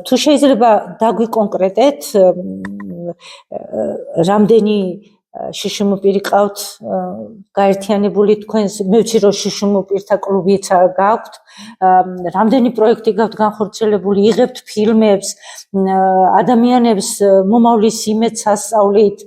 თუ შეიძლება დაგვიკონკრეტეთ რამდენი შიშიმოპირი ყავთ გაერთიანებული თქვენს მე ვიცი რომ შიშიმოპირთა კლუბიც გაქვთ რამდენი პროექტი გაქვთ განხორციელებული იღებთ ფილმებს ადამიანებს მომავლის იმედს ასწავლით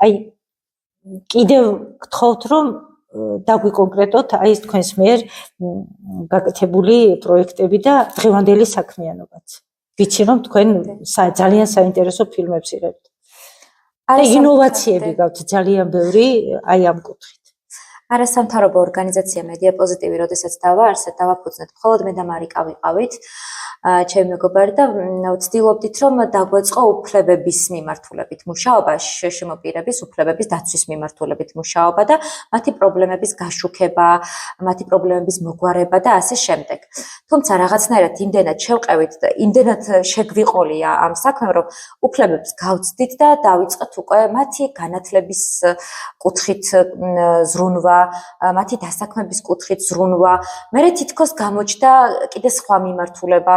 აი კიდევ გთხოვთ რომ დაგვიკონკრეტოთ აი ეს თქვენს მიერ გაკეთებული პროექტები და დღევანდელი საქმიანობაც ვიცი რომ თქვენ ძალიან საინტერესო ფილმებს იღებთ და ინოვაციები გაქვთ ძალიან ბევრი აი ამ კუთხით. არასამთავრობო ორგანიზაცია მედია პოზიტივი, როდესაც დავაარსეთ, დავაფუძნეთ, მხოლოდ მე და მარიკა ვიყავით, ჩემი მეგობარი და ვცდილობდით, რომ დაგვეწყო უფლებების მიმართულებით მუშაობა, შიშიმოპირების უფლებების დაცვის მიმართულებით მუშაობა და მათი პრობლემების გაშუქება, მათი პრობლემების მოგვარება და ასე შემდეგ. თუმცა რაღაცნაირად იმდენად შევყევით და იმდენად შეგვიყოლია ამ საქმემ, რომ უფლებებს გავცდით და დავიწყეთ უკვე მათი განათლების კუთხით ზრუნვა მათი დასაქმების კუთხით ზრუნვა. მერე თითქოს გამოჩნდა კიდე სხვა მიმართულება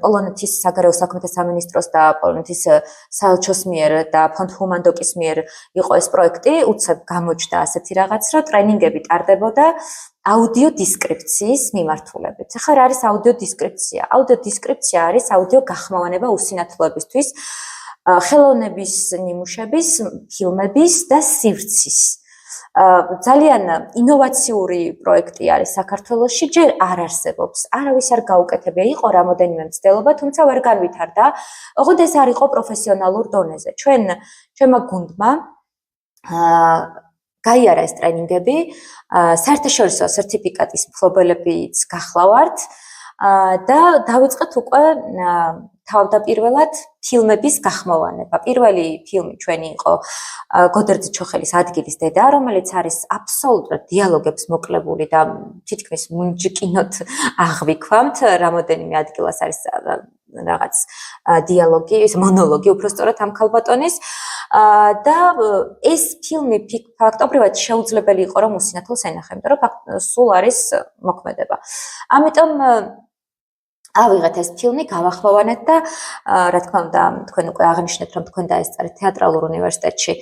პოლონეთის საგარეო საქმეთა სამინისტროს და პოლონეთის საელჩოს მიერ და ფონდ ჰუმანდოკის მიერ იყო ეს პროექტი, უცებ გამოჩნდა ასეთი რაღაც, რომ ტრენინგები ტარდებოდა აუდიო დისკრიფციის მიმართულებით. ახლა რა არის აუდიო დისკრიფცია? აუდიო დისკრიფცია არის აუდიო გახმოვანება უსინათლოებისთვის, ხელოვნების ნიმუშების, ფილმების და სივრცის. ძალიან ინოვაციური პროექტი არის საქართველოში, ჯერ არ არსებობს. არავის არ გაუკეთებია, იყო რამოდენიმე მცდელობა, თუმცა ვერ განვითარდა. ოღონდ ეს არ იყო პროფესიონალურ დონეზე. ჩვენმა გუნდმა გაიარა ეს ტრენინგები, საერთაშორისო სერტიფიკატის მფლობელებიც გახლავართ და დავიწყეთ უკვე თავდაპირველად ფილმების გახმოვანება. პირველი ფილმი ჩვენი იყო გოდერძი ჩოხელის ადგილის დედა, რომელიც არის აბსოლუტურად დიალოგებს მოკლებული და თითქმის მუნჯკინოთ აღვიქვამთ, რამოდენიმე ადგილას არის რაღაც დიალოგი, მონოლოგი უბრალოდ ამ ქალბატონის და ეს ფილმი ფაქტობრივად შეუძლებელი იყო რომ უსინათლოს ენახე, იმიტომ რომ სულ არის მოქმედება. ამიტომ ავიღეთ ეს ფილმი, გავახმოვანეთ და რა თქმა უნდა, თქვენ უკვე აღნიშნეთ, რომ თქვენ დაესწრეთ თეატრალურ უნივერსიტეტში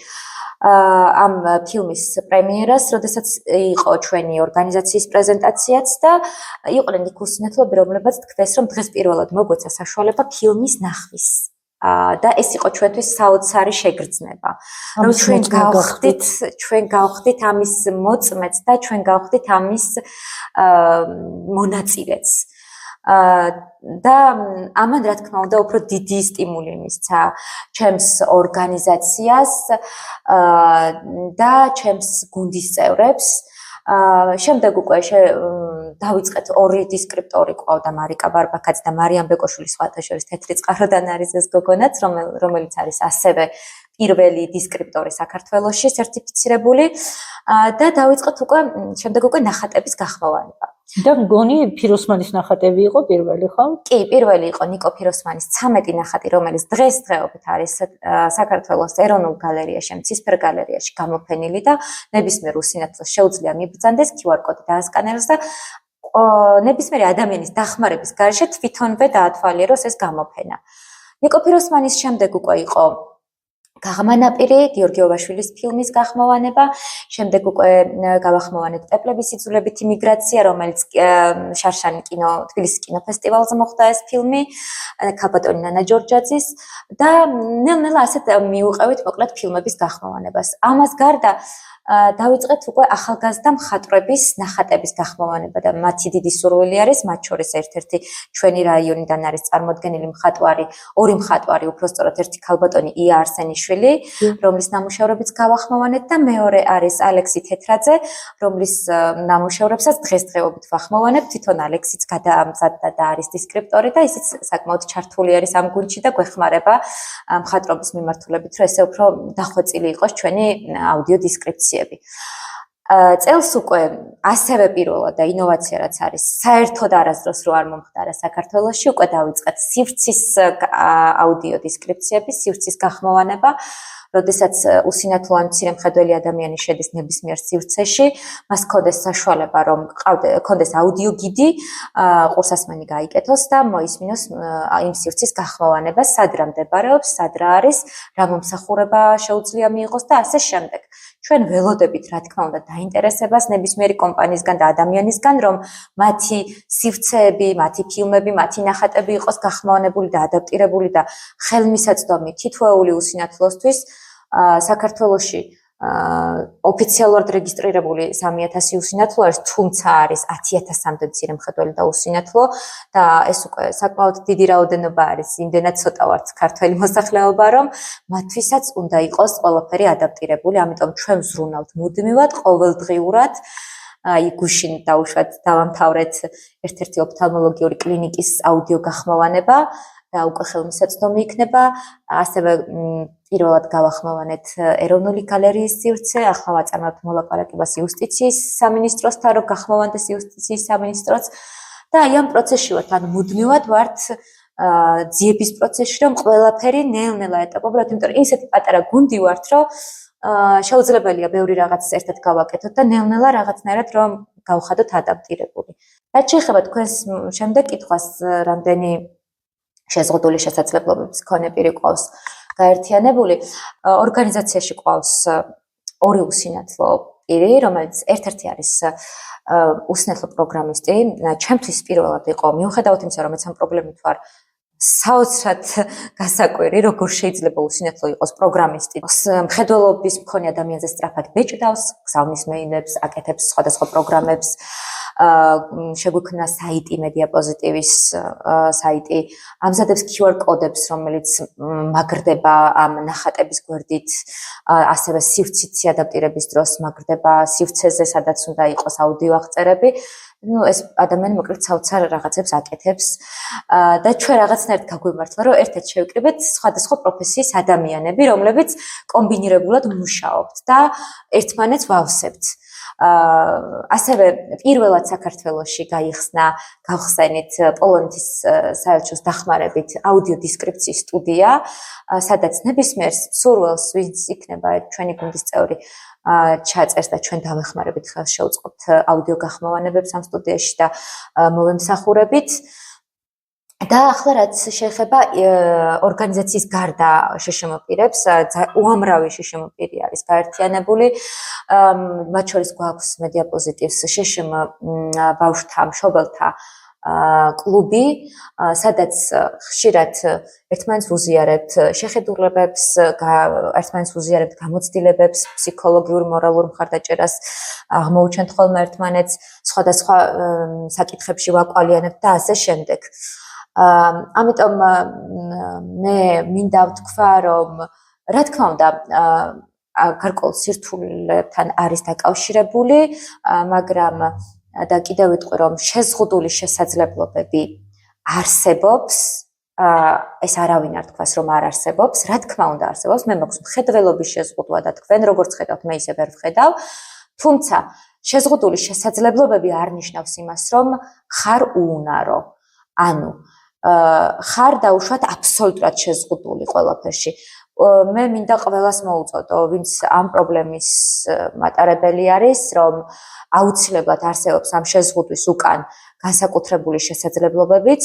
ამ ფილმის პრემიერას, როდესაც იყო ჩვენი ორგანიზაციის პრეზენტაციაც და იყვნენ იქ უსინათლოები, რომლებაც თქვეს, რომ დღეს პირველად მოგვეცა საშუალება ფილმის ნახვის. და ეს იყო ჩვენთვის საოცარი შეგრძნება. რომ ჩვენ გავხდით ამის მოწმეც და ჩვენ გავხდით ამის მონაწილეც. და ამან რა თქმა უნდა უფრო დიდი სტიმული მისცა ჩემს ორგანიზაციას და ჩემს გუნდის წევრებს. შემდეგ უკვე დავიწყეთ ორი დისკრიპტორი ყავდა მარიკა ბარბაკაძე და მარიამ ბეკოშვილი სხვათა შორის თეთრი წყაროდან არის ეს გოგონაც რომელიც არის ასევე პირველი დისკრიპტორი საქართველოში სერტიფიცირებული და დავიწყეთ შემდეგ უკვე ნახატების გახმოვანება. და მგონი ფიროსმანის ნახატები იყო პირველი, ხო? კი, პირველი იყო ნიკო ფიროსმანის 13 ნახატი, რომელიც დღესდღეობით არის საქართველოს ეროვნულ გალერეაში, ცისფერ გალერეაში გამოფენილი და ნებისმიერ უსინათლოს შეუძლია მიბრძანდეს QR კოდი დაასკანეროს და ნებისმიერი ადამიანის დახმარების გარეშე თვითონვე დაათვალიეროს ეს გამოფენა. ნიკო ფიროსმანის შემდეგ უკვე იყო გაღმანაპირი გიორგი ოვაშვილის ფილმის გახმოვანება, შემდეგ უკვე გავახმოვანეთ პეპლების იძულებითი მიგრაცია, რომელიც შარშანი თბილისის კინოფესტივალზე მოხდა ეს ფილმი, ქალბატონი ნანა ჯორჯაძის და ნელ-ნელა ასეთ მიუყევით მოკლედ ფილმების გახმოვანებას. ამას გარდა დავიწყეთ უკვე ახალგაზრდა მხატვრების ნახატების გახმოვანება და მათი დიდი სურვილი არის, მათ შორის ერთ-ერთი ჩვენი რაიონიდან არის წარმოდგენილი მხატვარი, ორი მხატვარი, უბრალოდ ერთი ქალბატონი ია არსენიშვილი, რომლის ნამუშევრებიც გავახმოვანეთ და მეორე არის ალექსი თეთრაძე, რომლის ნამუშევრებსაც დღესდღეობით ვახმოვანებ. თვითონ ალექსიც გადაამზადდა და არის დისკრიპტორი და ისიც საკმაოდ ჩართული არის ამ გუნდში და გვეხმარება მხატვრობის მიმართულებით, რომ ესე უფრო დახვეწილი იყოს ჩვენი აუდიო დისკრიფცია. წელს უკვე ასევე პირველად და ინოვაცია რაც არის საერთოდ არასდროს რო არ მომხდარა საქართველოში უკვე დავიწყეთ სივრცის აუდიო დესკრიფციების სივრცის გახმოვანება როდესაც უსინათლო ან მცირე მხედველი ადამიანი შედის ნებისმიერ სივრცეში მას ჰქონდეს საშუალება რომ ჰქონდეს აუდიო გიდი ყურსასმენი გაიკეთოს და მოისმინოს იმ სივრცის გახმოვანება სად რა მდებარეობს სად რა არის რა მომსახურება შეუძლია მიიღოს და ასე შემდეგ ჩვენ ველოდებით რა თქმა უნდა დაინტერესებას ნებისმიერი კომპანიისგან და ადამიანისგან რომ მათი სივრცეები, მათი ფილმები, მათი ნახატები იყოს გახმოვანებული და ადაპტირებული და ხელმისაწვდომი თითოეული უსინათლოსთვის საქართველოში ოფიციალურად რეგისტრირებული 3000 უსინათლო არის, თუმცა არის 10000-მდე მცირე მხედველი და უსინათლო და ეს უკვე საკმაოდ დიდი რაოდენობა არის, იმდენად ცოტა ვართ ქართველი მოსახლეობა, რომ მათთვისაც უნდა იყოს ყველაფერი ადაპტირებული, ამიტომ ჩვენ ვზრუნავთ მუდმივად, ყოველდღიურად აი გუშინ დაუშვათ დავამთავრეთ ერთ-ერთი ოფთალმოლოგიური კლინიკის აუდიო გახმოვანება და უკვე ხელმისაწვდომი იქნება, ასევე პირველად გავახმოვანეთ ეროვნული გალერეის სივრცე, ახლა ვაწარმოებთ მოლაპარაკებას იუსტიციის სამინისტროსთან, რომ გახმოვანდეს იუსტიციის სამინისტროც და აი ამ პროცესში ვართ, ანუ მუდმივად ვართ ძიების პროცესში, რომ ყველაფერი ნელ-ნელა ეტაპობრივად, იმიტომ რომ ისეთი პატარა გუნდი ვართ, რომ შეუძლებელია ბევრი რაღაც ერთად გავაკეთოთ და ნელ-ნელა რაღაცნაირად რომ გავხადოთ ადაპტირებული. რაც შეეხება თქვენს შემდეგ კითხვას, რამდენი შეზღუდული შესაძლებლობების მქონე პირი ყავს გაერთიანებული, ორგანიზაციაში ყავს ორი უსინათლო პირი, რომელიც ერთ-ერთი არის უსინათლო პროგრამისტი, ჩემთვის პირველად იყო, მიუხედავად იმისა, რომ მეც ამ პრობლემით ვარ, საოცრად გასაკვირი, როგორ შეიძლება უსინათლო იყოს პროგრამისტი. მხედველობის მქონე ადამიანზე სწრაფად ბეჭდავს, გზავნის მეილებს, აკეთებს სხვადასხვა პროგრამებს, შეგვიქმნა საიტი მედია პოზიტივის საიტი, ამზადებს QR კოდებს, რომელიც მაგრდება ამ ნახატების გვერდით, ასევე სივრცითი ადაპტირების დროს მაგრდება სივრცეზე, სადაც უნდა იყოს აუდიო აღწერები. ეს ადამიანი მოკლედ საოცარ რაღაცებს აკეთებს და ჩვენ რაღაცნაირად გაგვიმართლა, რომ ერთ-ერთ შევიკრიბეთ სხვადასხვა პროფესიის ადამიანები, რომლებიც კომბინირებულად მუშაობთ და ერთმანეთს ვავსებთ. ასევე პირველად საქართველოში გავხსენით პოლონეთის საელჩოს დახმარებით აუდიო დესკრიფციის სტუდია, სადაც ნებისმიერ სურვილს, ვინც იქნება ჩვენი გუნდის წევრი, ჩაწერს და ჩვენ დავეხმარებით ხელს შევწყობთ აუდიო გახმოვანებებს ამ სტუდიაში და მოვემსახურებით. და ახლა რაც შეეხება ორგანიზაციის გარდა შშმ პირებს, უამრავი შშმ პირი არის გაერთიანებული, მათ შორის გვაქვს მედია პოზიტივს შშმ ბავშვთა მშობელთა კლუბი, სადაც ხშირად ერთმანეთს ვუზიარებთ შეხედულებებს, ერთმანეთს ვუზიარებთ გამოცდილებებს, ფსიქოლოგიურ, მორალურ მხარდაჭერას აღმოუჩენთ ხოლმე ერთმანეთს, სხვადასხვა საკითხებში ვაკვალიანებთ და ასე შემდეგ. ამიტომ მე მინდა ვთქვა, რომ რა თქმა უნდა გარკვეულ სირთულეებთან არის დაკავშირებული, მაგრამ და კიდევ ვიტყვი, რომ შეზღუდული შესაძლებლობები არსებობს, ეს არავინ არ თქვას, რომ არ არსებობს, რა თქმა უნდა არსებობს, მე მაქვს მხედველობის შეზღუდვა და თქვენ როგორც ხედავთ, მე ისე ვერ ვხედავ, თუმცა შეზღუდული შესაძლებლობები არ ნიშნავს იმას, რომ ხარ უუნარო, ანუ ხარ დაუშვათ აბსოლუტურად შეზღუდული ყველაფერში. მე მინდა ყველას მოუწოდო, ვინც ამ პრობლემის მატარებელი არის, რომ აუცილებლად არსებობს ამ შეზღუდვის უკან განსაკუთრებული შესაძლებლობებიც,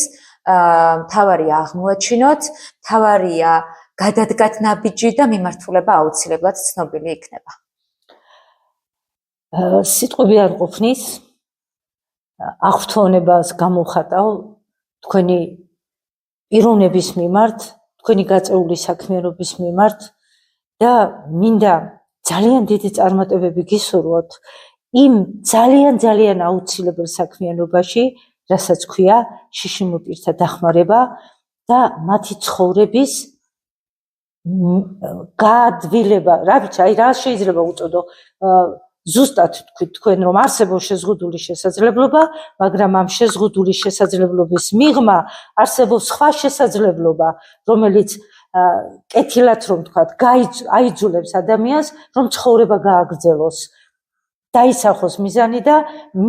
მთავარია აღმოაჩინოთ, მთავარია გადადგათ ნაბიჯი და მიმართულება აუცილებლად ცნობილი იქნება. სიტყვები არ ყოფნის, აღფრთოვანებას გამოვხატავ თქვენი პიროვნების მიმართ, თქვენი გაწეული საქმიანობის მიმართ და მინდა ძალიან დიდი წარმატებები გისურვოთ იმ ძალიან აუცილებელ საქმიანობაში, რასაც ქვია შშმ პირთა დახმარება და მათი ცხოვრების გაადვილება. რა ვიცი, აი რა შეიძლება უწოდო, ზუსტად თქვით თქვენ, რომ არსებობს შეზღუდული შესაძლებლობა, მაგრამ ამ შეზღუდული შესაძლებლობის მიღმა არსებობს სხვა შესაძლებლობა, რომელიც კეთილად რომ თქვათ, აიძულებს ადამიანს, რომ ცხოვრება გააგრძელოს. დაისახოს მიზანი და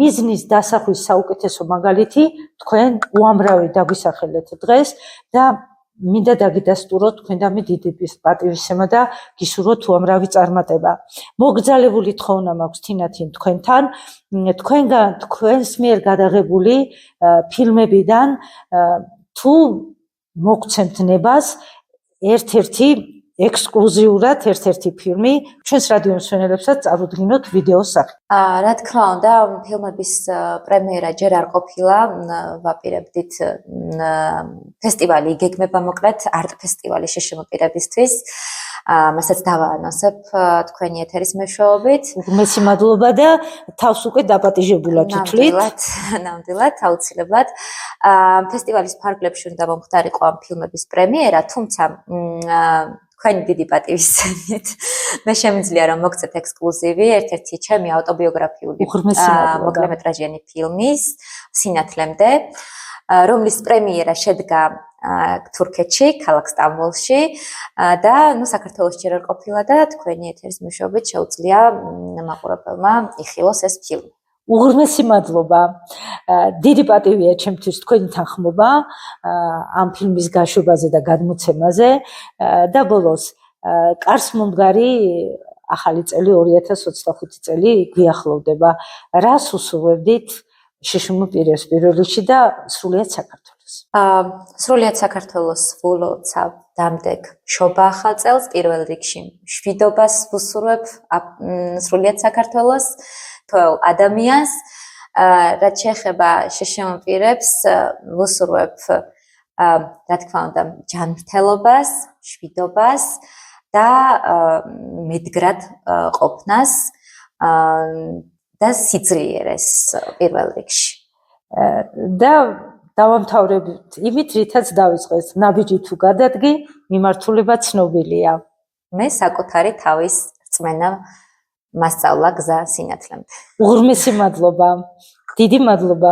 მიზნის დასახვის საუკეთესო მაგალითი თქვენ უამრავი დაგვისახელეთ დღეს და მინდა დაგიდასტუროთ თქვენდამი დიდი პატივისცემა და გისურვოთ უამრავი წარმატება. მოგზალებული თხოვნა მაქვს თინათინ თქვენთან, თქვენს მიერ გადაღებული ფილმებიდან თუ მოგცემთ ნებას ერთ-ერთი ექსკლუზიურად ერთ-ერთი ფილმი ჩვენს რადიო მსმენელებსაც წარუდგინოთ ვიდეოს სახით. რა თქმა უნდა, ფილმების პრემიერა ჯერ არ ყოფილა, ვაპირებდით ფესტივალი იგეგმება მოკლედ არტ ფესტივალი შეშემოპირებისთვის. მასაც დავაანონსებ თქვენი ეთერის მეშვეობით. უმეცი მადლობა და თავს უკვე დაპატიჟებულად თვლით. ნამდვილად, აუცილებლად. ფესტივალის ფარგლებში უნდა მომხდარიყო ამ ფილმების პრემიერა, თუმცა თქვენი დიდი პატივისცემით მე შემიძლია რომ მოგცეთ ექსკლუზივი ერთ-ერთი ჩემი ავტობიოგრაფიული მოკლემეტრაჟიანი ფილმის სინათლემდე, რომლის პრემიერა შედგა თურქეთში, ქალაქ სტამბოლში და საქართველოს ჯერ არ ყოფილა და თქვენი ეთერის მეშვეობით შეუძლია მაყურებელმა იხილოს ეს ფილმი. უღრმესი მადლობა. დიდი პატივია ჩემთვის თქვენი თანხმობა ამ ფილმის გაშვებაზე და გადმოცემაზე და ბოლოს კარს მომდგარი ახალი წელი 2025 წელი გვიახლოვდება. რას უსურვებდით შეშმოპირებს პირველ რიგში და სრულიად საქართველოს? სრულიად საქართველოს ვლოცავ დამდეგ მშობა ახალ წელს პირველ რიგში მშვიდობას ვუსურვებ სრულიად საქართველოს თელ ადამიანს, რაც შეეხება შეშემოპირებს ვუსურვებ რა თქმა უნდა ჯანმრთელობას, მშვიდობას და მედგრად ყოფნას და სიძლიერეს პირველ რიგში. და დავამთავრებთ იმით, რითაც დავიწყეთ, ნაბიჯი თუ გადადგი, მიმართულება ცნობილია. მე საკუთარი თავის რწმენა მასწავლა გზა სინათლემდე. უღრმესი მადლობა. დიდი მადლობა.